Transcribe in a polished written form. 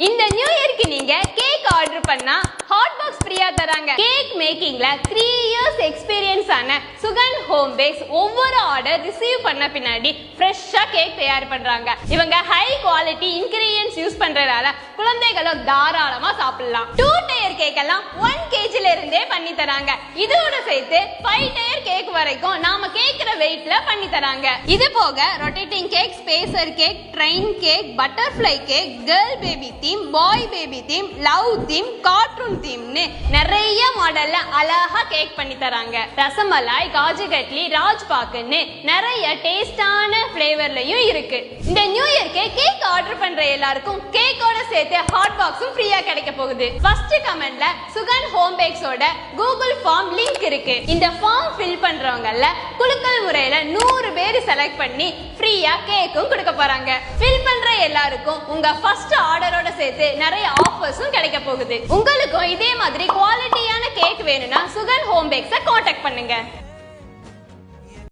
இந்த நியூ இயர்க்கு நீங்க கேக் ஆர்டர் பண்ணா ஹாட் பாக்ஸ் ஃப்ரீயா தராங்க. கேக் மேக்கிங்ல 3 இயர்ஸ் எக்ஸ்பீரியன்ஸ் ஆன சுகன் ஹோம் பேக்ஸ் ஒவ்வொரு ஆர்டர் ரிசீவ் பண்ண பின்னாடி ஃப்ரெஷ்ஷா கேக் தயார் பண்றாங்க. இவங்க ஹை குவாலிட்டி இன்கிரிடியன்ட்ஸ் யூஸ் பண்றதால குழந்தைகளும் தாராளமா சாப்பிடலாம். 2 டயர் கேக் எல்லாம் 1 kg இருந்தே பண்ணி தராங்க. இதோட சேர்த்து 5 டயர் கேக் வரைக்கும் நாம கேக்குற வெயிட்ல பண்ணி தராங்க. இது போக rotating cake, spacer cake, train cake, butterfly cake, girl baby theme, boy baby theme, love theme, cartoon தீம்னு நிறைய மாடல்ல அழகா கேக் பண்ணி தராங்க. ரசமலாய், காஜு கட்லி, ராஜ் பாக்குன்னு நிறைய டேஸ்டான ஃபிளேவர்லயும் இருக்கு. இந்த நியூ இயர்க்கு கேக் ஆர்டர் பண்ற எல்லாருக்கும் கேக்கோட சேர்த்து ஹாட் பாக்ஸும் ஃப்ரீயா கிடைக்க போகுது. ஃபர்ஸ்ட் கமெண்ட்ல சுகன் ஹோம் பேக்ஸோட கூகுள் ஃபார்ம் லிங்க் இருக்கு. இந்த ஃபார்ம் ஃபில் பண்றவங்கல குலுக்கல் முறையில 100 பேர் செலக்ட் பண்ணி ஃப்ரீயா கேக்கும் கொடுக்க போறாங்க. ஃபில் பண்ற எல்லாருக்கும் உங்க ஃபர்ஸ்ட் ஆர்டரோட சேர்த்து நிறைய ஆஃபர்ஸும் கிடைக்க போகுது. உங்களுக்கும் இதே மாதிரி குவாலிட்டியான கேக் வேணும்னா சுகன் ஹோம் பேக்ஸை காண்டாக்ட் பண்ணுங்க.